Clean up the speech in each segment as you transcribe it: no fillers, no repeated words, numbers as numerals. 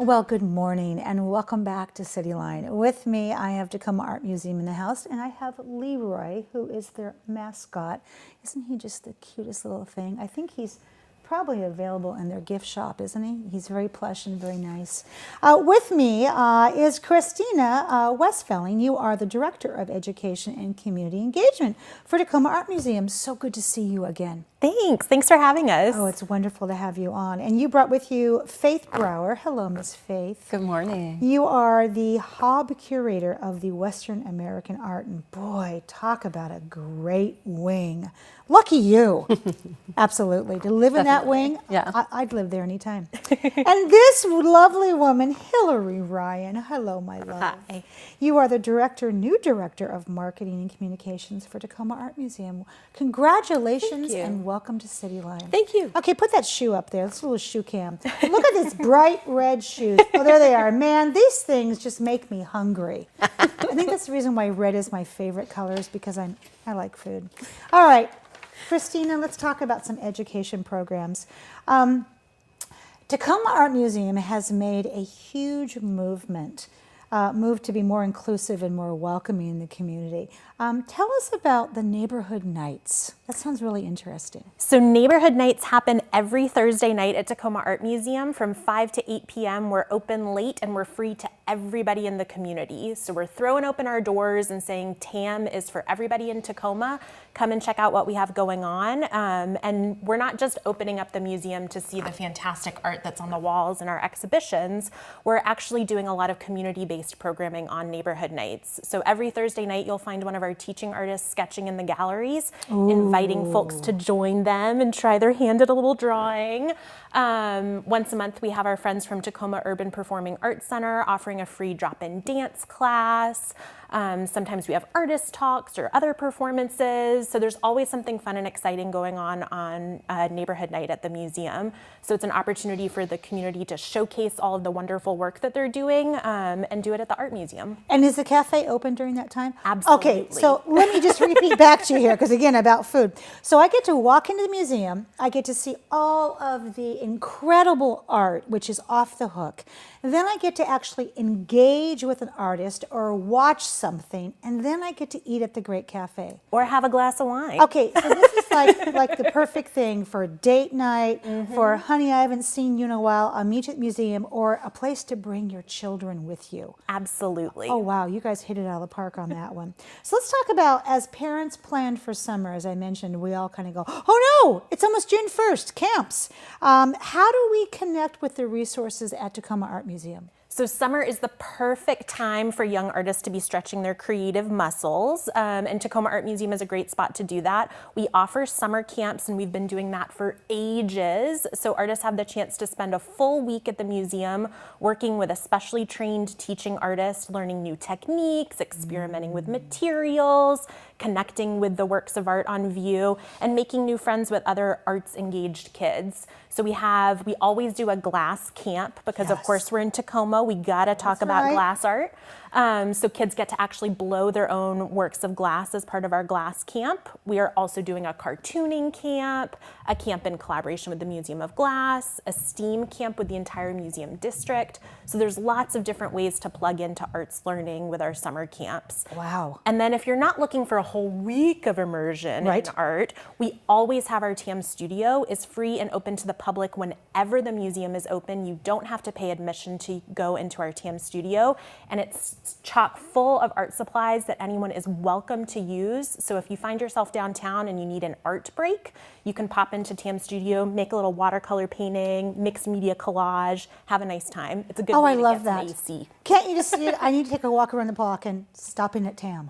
Well, good morning and welcome back to CityLine. With me, I have Tacoma Art Museum in the house, and I have Leroy, who is their mascot. Isn't he just the cutest little thing? I think he's probably available in their gift shop, isn't he? He's very plush and very nice. With me is Christina Westfelling. You are the Director of Education and Community Engagement for Tacoma Art Museum. So good to see you again. Thanks for having us. Oh, it's wonderful to have you on. And you brought with you Faith Brower. Hello, Miss Faith. Good morning. You are the Haub curator of the Western American Art. And boy, talk about a great wing. Lucky you. Absolutely. To live in that wing, Yeah. I'd live there anytime. And this lovely woman, Hillary Ryan. Hello, my love. Hi. You are the new director of marketing and communications for Tacoma Art Museum. Congratulations. Thank you. And welcome to CityLine. Thank you. Okay, put that shoe up there. This little shoe cam. Look at these bright red shoes. Oh, there they are. Man, these things just make me hungry. I think that's the reason why red is my favorite color, is because I like food. All right, Christina, let's talk about some education programs. Tacoma Art Museum has made a huge movement to be more inclusive and more welcoming in the community. Tell us about the neighborhood nights. That sounds really interesting. So neighborhood nights happen every Thursday night at Tacoma Art Museum from 5 to 8 p.m. We're open late and we're free to everybody in the community. So we're throwing open our doors and saying TAM is for everybody in Tacoma. Come and check out what we have going on. And we're not just opening up the museum to see the fantastic art that's on the walls in our exhibitions. We're actually doing a lot of community-based programming on neighborhood nights. So every Thursday night, you'll find one of our teaching artists sketching in the galleries, inviting folks to join them and try their hand at a little drawing. Once a month, we have our friends from Tacoma Urban Performing Arts Center offering a free drop-in dance class. Sometimes we have artist talks or other performances. So there's always something fun and exciting going on neighborhood night at the museum. So it's an opportunity for the community to showcase all of the wonderful work that they're doing and do it at the art museum. And is the cafe open during that time? Absolutely. Okay, so let me just repeat back to you here, because again, about food. So I get to walk into the museum, I get to see all of the incredible art, which is off the hook. Then I get to actually engage with an artist or watch something, and then I get to eat at the great cafe. Or have a glass of wine. Okay, so this is like the perfect thing for date night, for honey, I haven't seen you in a while, a meet at museum, or a place to bring your children with you. Absolutely. Oh, wow, you guys hit it out of the park on that one. So let's talk about, as parents planned for summer, as I mentioned, we all kind of go, oh no, it's almost June 1st, camps. How do we connect with the resources at Tacoma Art Museum? So summer is the perfect time for young artists to be stretching their creative muscles, and Tacoma Art Museum is a great spot to do that. We offer summer camps, and we've been doing that for ages. So artists have the chance to spend a full week at the museum working with a specially trained teaching artist, learning new techniques, experimenting with materials, connecting with the works of art on view, and making new friends with other arts-engaged kids. So we always do a glass camp because, of course, we're in Tacoma. We gotta talk about glass art. So kids get to actually blow their own works of glass as part of our glass camp. We are also doing a cartooning camp, a camp in collaboration with the Museum of Glass, a STEAM camp with the entire museum district. So there's lots of different ways to plug into arts learning with our summer camps. Wow. And then if you're not looking for a whole week of immersion in art, we always have our TAM studio. It's free and open to the public whenever the museum is open. You don't have to pay admission to go into our TAM studio, and it's chock full of art supplies that anyone is welcome to use. So if you find yourself downtown and you need an art break, you can pop into TAM studio, make a little watercolor painting, mixed media collage, have a nice time. It's a good way to get some AC. Can't you just see it? I need to take a walk around the block and stop in at TAM.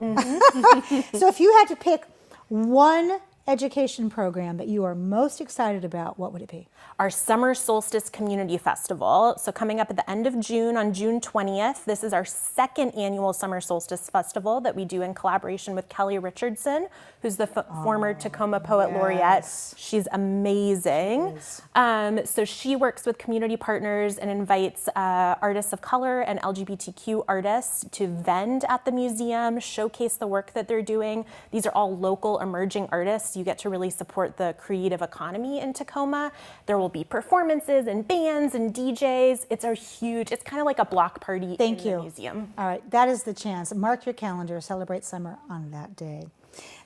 So if you had to pick one education program that you are most excited about, what would it be? Our Summer Solstice Community Festival. So coming up at the end of June, on June 20th, this is our second annual Summer Solstice Festival that we do in collaboration with Kelly Richardson, who's the former Tacoma Poet Laureate. She's amazing. So she works with community partners and invites artists of color and LGBTQ artists to vend at the museum, showcase the work that they're doing. These are all local emerging artists. you get to really support the creative economy in Tacoma. There will be performances and bands and DJs. It's kind of like a block party in the museum. All right, that is the chance. Mark your calendar, celebrate summer on that day.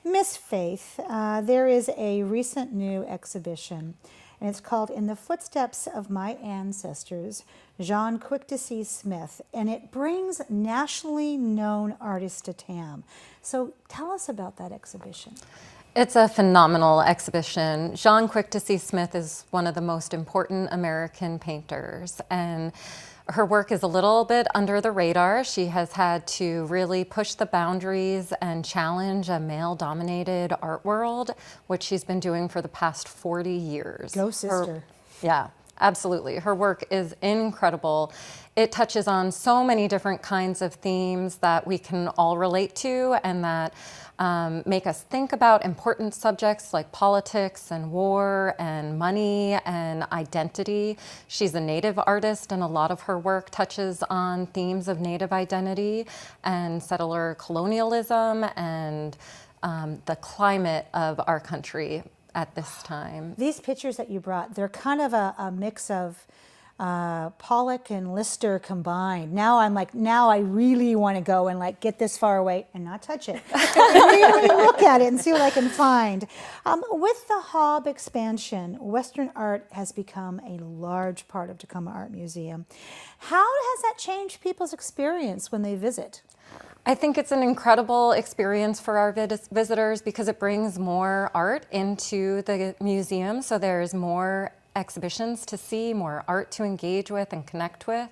Miss Faith, there is a recent new exhibition, and it's called In the Footsteps of My Ancestors, Juane Quick-to-See Smith, and it brings nationally known artists to TAM. So tell us about that exhibition. It's a phenomenal exhibition. Juane Quick-to-See Smith is one of the most important American painters, and her work is a little bit under the radar. She has had to really push the boundaries and challenge a male-dominated art world, which she's been doing for the past 40 years. Go, sister. Yeah, absolutely. Her work is incredible. It touches on so many different kinds of themes that we can all relate to and that make us think about important subjects like politics and war and money and identity. She's a Native artist, and a lot of her work touches on themes of Native identity and settler colonialism and the climate of our country at this time. These pictures that you brought, they're kind of a mix of Pollock and Lister combined. Now I really want to go and like get this far away and not touch it. Really look at it and see what I can find. With the Haub expansion, Western art has become a large part of Tacoma Art Museum. How has that changed people's experience when they visit? I think it's an incredible experience for our visitors because it brings more art into the museum, so there's more exhibitions to see, more art to engage with and connect with.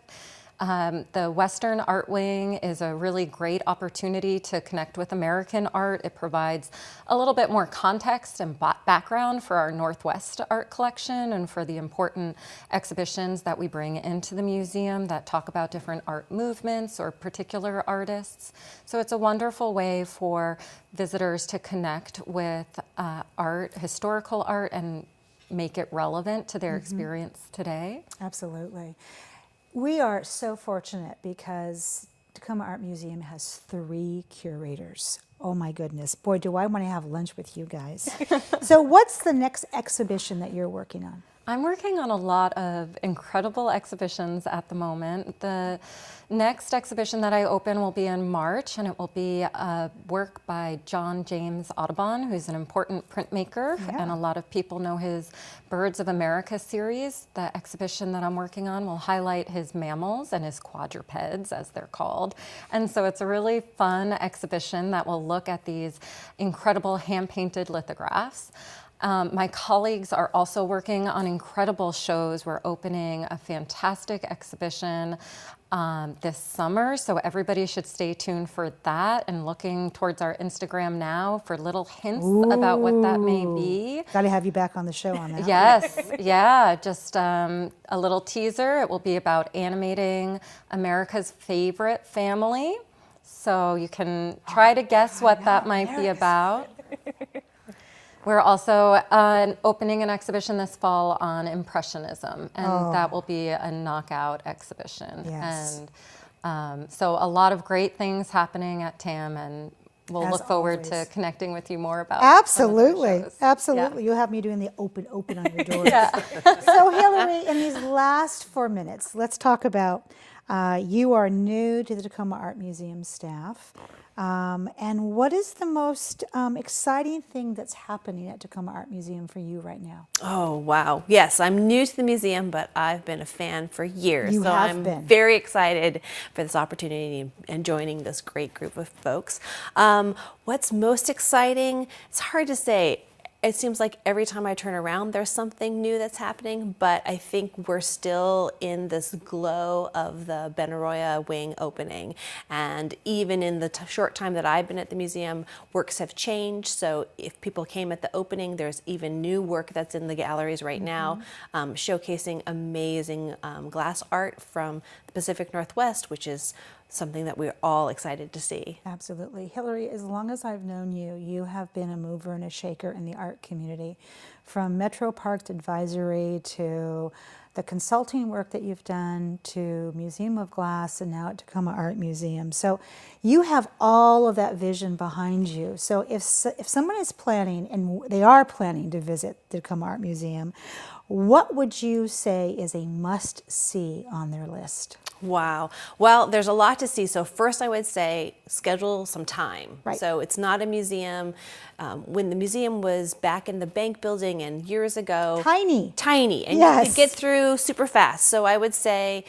The Western Art Wing is a really great opportunity to connect with American art. It provides a little bit more context and background for our Northwest art collection and for the important exhibitions that we bring into the museum that talk about different art movements or particular artists. So it's a wonderful way for visitors to connect with art, historical art, and make it relevant to their experience today. Absolutely. We are so fortunate because Tacoma Art Museum has 3 curators. Oh my goodness. Boy, do I want to have lunch with you guys. So what's the next exhibition that you're working on? I'm working on a lot of incredible exhibitions at the moment. The next exhibition that I open will be in March, and it will be a work by John James Audubon, who's an important printmaker, and a lot of people know his Birds of America series. The exhibition that I'm working on will highlight his mammals and his quadrupeds, as they're called. And so it's a really fun exhibition that will look at these incredible hand-painted lithographs. My colleagues are also working on incredible shows. We're opening a fantastic exhibition this summer, so everybody should stay tuned for that and looking towards our Instagram now for little hints about what that may be. Got to have you back on the show on that. Yes, yeah, just a little teaser. It will be about animating America's favorite family, so you can try to guess what that might be about. We're also opening an exhibition this fall on Impressionism, and that will be a knockout exhibition. Yes. And so a lot of great things happening at TAM, and we'll look forward to connecting with you more about Absolutely, shows. absolutely. Yeah. You'll have me doing the open on your doors. So Hillary, in these last 4 minutes, let's talk about you are new to the Tacoma Art Museum staff. And what is the most exciting thing that's happening at Tacoma Art Museum for you right now? Oh, wow. Yes, I'm new to the museum, but I've been a fan for years. You so have I'm been. very excited for this opportunity and joining this great group of folks. What's most exciting? It's hard to say. It seems like every time I turn around, there's something new that's happening, but I think we're still in this glow of the Benaroya Wing opening. And even in the short time that I've been at the museum, works have changed. So if people came at the opening, there's even new work that's in the galleries right now, showcasing amazing glass art from the Pacific Northwest, which is something that we're all excited to see. Absolutely. Hillary, as long as I've known you, you have been a mover and a shaker in the art community. From Metro Parks Advisory to the consulting work that you've done to Museum of Glass and now at Tacoma Art Museum. So you have all of that vision behind you. So if someone is planning, and they are planning to visit the Tacoma Art Museum, what would you say is a must-see on their list? Wow. Well, there's a lot to see. So first I would say schedule some time. Right. So it's not a museum. When the museum was back in the bank building and years ago. Tiny. And yes. you could get through super fast. So I would say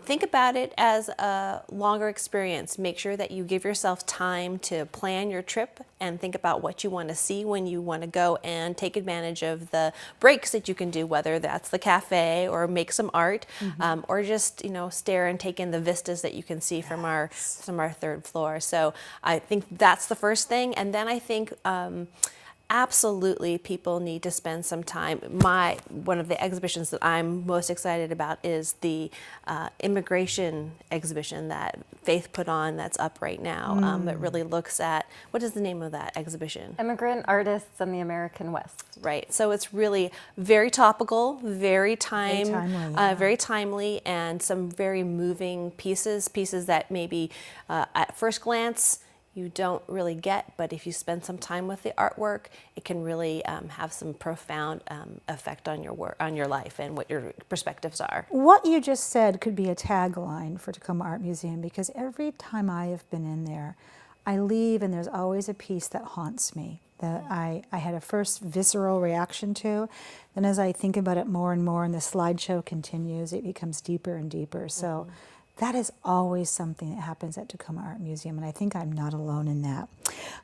think about it as a longer experience. Make sure that you give yourself time to plan your trip and think about what you want to see when you want to go, and take advantage of the breaks that you can do, whether that's the cafe or make some art, or just stare and take in the vistas that you can see from our third floor. So I think that's the first thing, and then I think absolutely people need to spend some time. One of the exhibitions that I'm most excited about is the immigration exhibition that Faith put on, that's up right now. That really looks at, what is the name of that exhibition? Immigrant Artists in the American West. Right. So it's really very topical, very timely, and some very moving pieces that maybe at first glance you don't really get, but if you spend some time with the artwork, it can really have some profound effect on your work, on your life, and what your perspectives are. What you just said could be a tagline for Tacoma Art Museum, because every time I have been in there, I leave and there's always a piece that haunts me, that I had a first visceral reaction to. Then as I think about it more and more and the slideshow continues, it becomes deeper and deeper. So that is always something that happens at Tacoma Art Museum, and I think I'm not alone in that.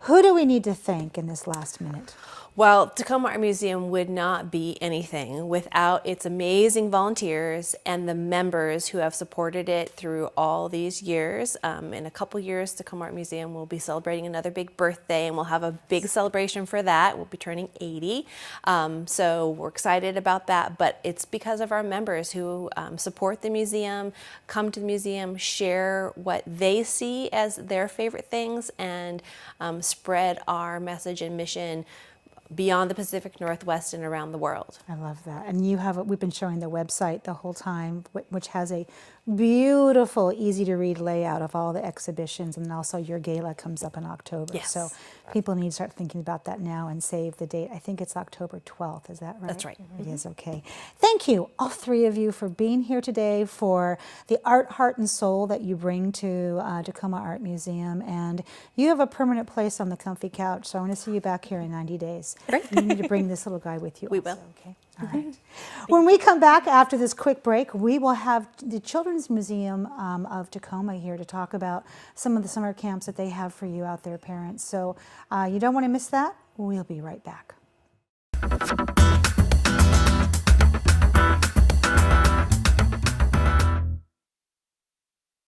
Who do we need to thank in this last minute? Well, Tacoma Art Museum would not be anything without its amazing volunteers and the members who have supported it through all these years. In a couple years, Tacoma Art Museum will be celebrating another big birthday, and we'll have a big celebration for that. We'll be turning 80. So we're excited about that, but it's because of our members who support the museum, come to the museum, share what they see as their favorite things, and spread our message and mission beyond the Pacific Northwest and around the world. I love that. And we've been showing the website the whole time, which has a beautiful, easy to read layout of all the exhibitions, and also your gala comes up in October. Yes. So people need to start thinking about that now and save the date. I think it's October 12th, is that right? That's right. It is, okay. Thank you, all three of you, for being here today, for the art, heart, and soul that you bring to Tacoma Art Museum. And you have a permanent place on the comfy couch, so I want to see you back here in 90 days. Great. You need to bring this little guy with you. We also, will. Okay. All right. When we come back after this quick break, we will have the Children's Museum of Tacoma here to talk about some of the summer camps that they have for you out there, parents. So you don't want to miss that. We'll be right back.